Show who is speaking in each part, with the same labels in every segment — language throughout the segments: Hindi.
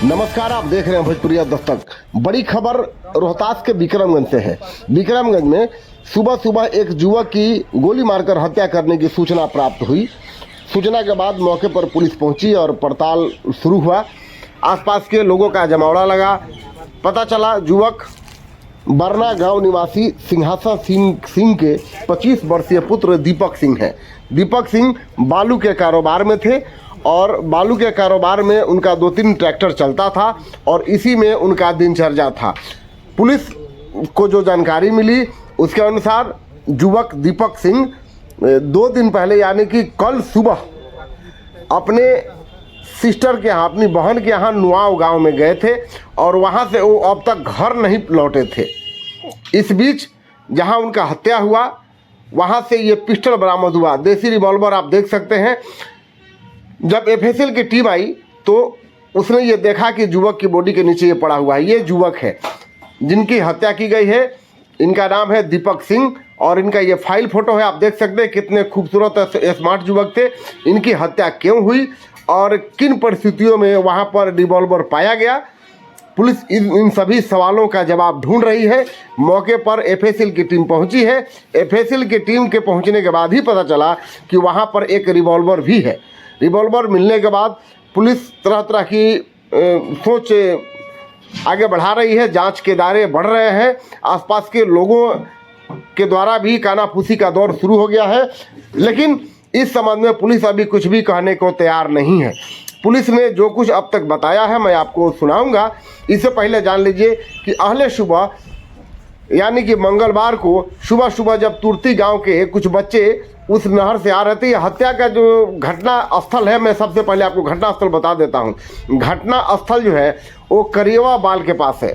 Speaker 1: नमस्कार, आप देख रहे हैं भोजपुरिया दस्तक। बड़ी खबर रोहतास के विक्रमगंज से है। विक्रमगंज में सुबह सुबह एक युवक की गोली मारकर हत्या करने की सूचना प्राप्त हुई। सूचना के बाद मौके पर पुलिस पहुंची और पड़ताल शुरू हुआ। आसपास के लोगों का जमावड़ा लगा। पता चला युवक बरना गांव निवासी सिंहासन सिंह के 25 वर्षीय पुत्र दीपक सिंह हैं। दीपक सिंह बालू के कारोबार में थे और बालू के कारोबार में उनका 2-3 ट्रैक्टर चलता था और इसी में उनका दिनचर्या था। पुलिस को जो जानकारी मिली उसके अनुसार युवक दीपक सिंह 2 दिन पहले यानी कि कल सुबह अपने सिस्टर के यहाँ, अपनी बहन के यहाँ नुआव गांव में गए थे और वहाँ से वो अब तक घर नहीं लौटे थे। इस बीच जहाँ उनका हत्या हुआ वहाँ से ये पिस्टल बरामद हुआ, देसी रिवॉल्वर आप देख सकते हैं। जब एफएसएल की टीम आई तो उसने ये देखा कि युवक की बॉडी के नीचे ये पड़ा हुआ है। ये युवक है जिनकी हत्या की गई है। इनका नाम है दीपक सिंह और इनका ये फाइल फोटो है, आप देख सकते हैं कितने खूबसूरत स्मार्ट युवक थे। इनकी हत्या क्यों हुई और किन परिस्थितियों में वहाँ पर रिवॉल्वर पाया गया, पुलिस इन सभी सवालों का जवाब ढूंढ रही है। मौके पर एफएसएल की टीम पहुंची है। एफएसएल की टीम के पहुंचने के बाद ही पता चला कि वहाँ पर एक रिवॉल्वर भी है। रिवॉल्वर मिलने के बाद पुलिस तरह तरह की सोच आगे बढ़ा रही है। जांच के दायरे बढ़ रहे हैं। आसपास के लोगों के द्वारा भी कानाफूसी का दौर शुरू हो गया है, लेकिन इस संबंध में पुलिस अभी कुछ भी कहने को तैयार नहीं है। पुलिस ने जो कुछ अब तक बताया है मैं आपको सुनाऊंगा। इससे पहले जान लीजिए कि अहले सुबह यानी कि मंगलवार को सुबह सुबह जब तुर्ती गांव के कुछ बच्चे उस नहर से आ रहे थे, हत्या का जो घटना स्थल है, मैं सबसे पहले आपको घटना स्थल बता देता हूं। घटना स्थल जो है वो करियवा बाल के पास है।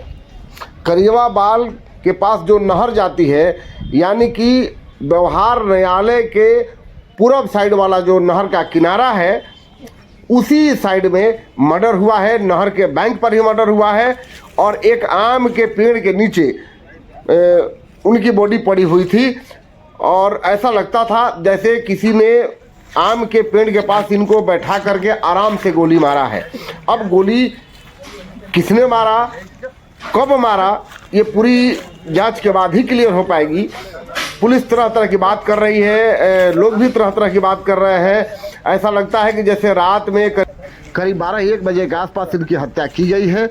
Speaker 1: करियवा बाल के पास जो नहर जाती है यानी कि व्यवहार न्यायालय के पूर्व साइड वाला जो नहर का किनारा है उसी साइड में मर्डर हुआ है। नहर के बैंक पर ही मर्डर हुआ है और एक आम के पेड़ के नीचे उनकी बॉडी पड़ी हुई थी और ऐसा लगता था जैसे किसी ने आम के पेड़ के पास इनको बैठा करके आराम से गोली मारा है। अब गोली किसने मारा, कब मारा, ये पूरी जांच के बाद ही क्लियर हो पाएगी। पुलिस तरह तरह की बात कर रही है, लोग भी तरह तरह की बात कर रहे हैं। ऐसा लगता है कि जैसे रात में करीब 12-1 बजे के आसपास इनकी हत्या की गई है।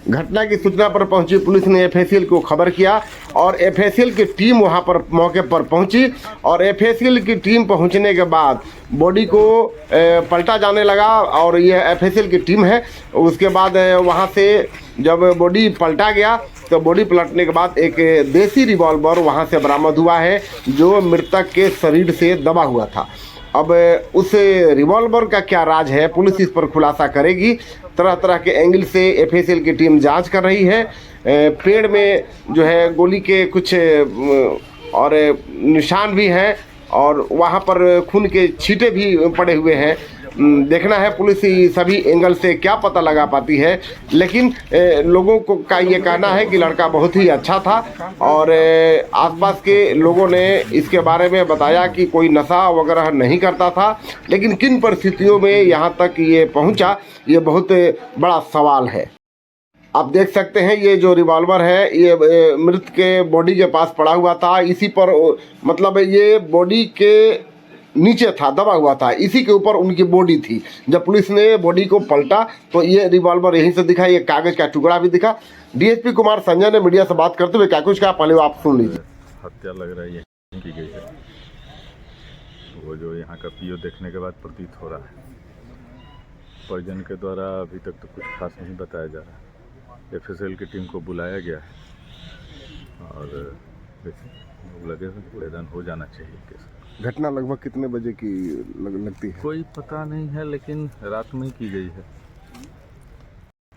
Speaker 1: घटना की सूचना पर पहुंची पुलिस ने एफएसएल को खबर किया और एफएसएल की टीम वहां पर मौके पर पहुंची और एफएसएल की टीम पहुंचने के बाद बॉडी को पलटा जाने लगा और ये एफएसएल की टीम है। उसके बाद वहां से जब बॉडी पलटा गया तो बॉडी पलटने के बाद एक देसी रिवॉल्वर वहां से बरामद हुआ है जो मृतक के शरीर से दबा हुआ था। अब उस रिवॉल्वर का क्या राज है, पुलिस इस पर खुलासा करेगी। तरह तरह के एंगल से एफएसएल की टीम जांच कर रही है। पेड़ में जो है गोली के कुछ और निशान भी हैं और वहाँ पर खून के छींटे भी पड़े हुए हैं। देखना है पुलिस सभी एंगल से क्या पता लगा पाती है, लेकिन लोगों को का ये कहना है कि लड़का बहुत ही अच्छा था और आसपास के लोगों ने इसके बारे में बताया कि कोई नशा वगैरह नहीं करता था, लेकिन किन परिस्थितियों में यहाँ तक ये पहुँचा ये बहुत बड़ा सवाल है। आप देख सकते हैं ये जो रिवॉल्वर है ये मृत के बॉडी के पास पड़ा हुआ था। इसी पर मतलब ये बॉडी के नीचे था, दबा हुआ था, इसी के ऊपर उनकी बॉडी थी। जब पुलिस ने बॉडी को पलटा तो ये रिवॉल्वर यहीं से दिखा, ये कागज का टुकड़ा भी दिखा। डीएसपी कुमार संजय ने मीडिया से बात करते हुए क्या कुछ कहा, पहले आप सुन लीजिए।
Speaker 2: हत्या लग रही है की गई है, वो जो यहाँ का पीओ देखने के बाद प्रतीत हो रहा है। परिजन के द्वारा अभी तक तो कुछ खास नहीं बताया जा रहा। एफएसएल की टीम को बुलाया गया है और लगे कूड़ेदान हो जाना चाहिए।
Speaker 1: घटना लगभग कितने बजे की लगती है?
Speaker 2: कोई पता नहीं है, लेकिन रात में ही की गई है।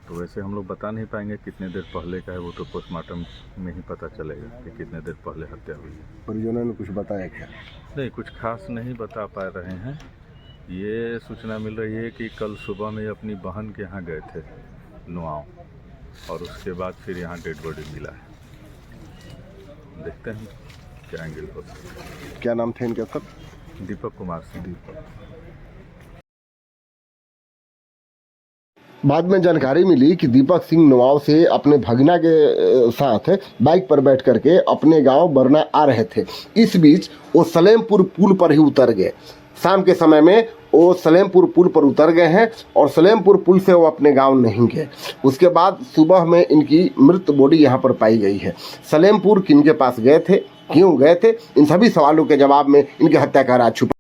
Speaker 2: तो वैसे हम लोग बता नहीं पाएंगे कितने देर पहले का है, वो तो पोस्टमार्टम में ही पता चलेगा कि कितने देर पहले हत्या हुई है।
Speaker 1: परिजनों ने कुछ बताया क्या?
Speaker 2: नहीं, कुछ खास नहीं बता पा रहे हैं। ये सूचना मिल रही है कि कल सुबह में अपनी बहन के यहाँ गए थे नुआव और उसके बाद फिर यहाँ डेड बॉडी मिला है। देखते हैं क्या एंगल होता है।
Speaker 1: क्या नाम थे इनका सर?
Speaker 2: दीपक कुमार सिंह।
Speaker 1: दीपक। बाद में जानकारी मिली कि दीपक सिंह नवाव से अपने भगना के साथ बाइक पर बैठ करके अपने गांव बरना आ रहे थे। इस बीच वो सलेमपुर पुल पर ही उतर गए। शाम के समय में वो सलेमपुर पुल पर उतर गए हैं और सलेमपुर पुल से वो अपने गांव नहीं गए। उसके बाद सुबह में इनकी मृत बॉडी यहाँ पर पाई गई है। सलेमपुर किनके पास गए थे, क्यों गए थे, इन सभी सवालों के जवाब में इनके हत्या का राज छुपा।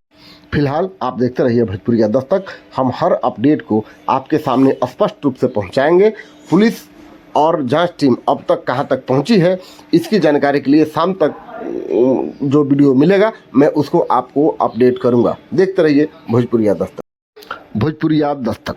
Speaker 1: फिलहाल आप देखते रहिए भोजपुरिया दस्तक। हम हर अपडेट को आपके सामने स्पष्ट रूप से पहुंचाएंगे। पुलिस और जांच टीम अब तक कहां तक पहुंची है, इसकी जानकारी के लिए शाम तक जो वीडियो मिलेगा मैं उसको आपको अपडेट करूंगा। देखते रहिए भोजपुरिया दस्तक। भोजपुरिया दस्तक।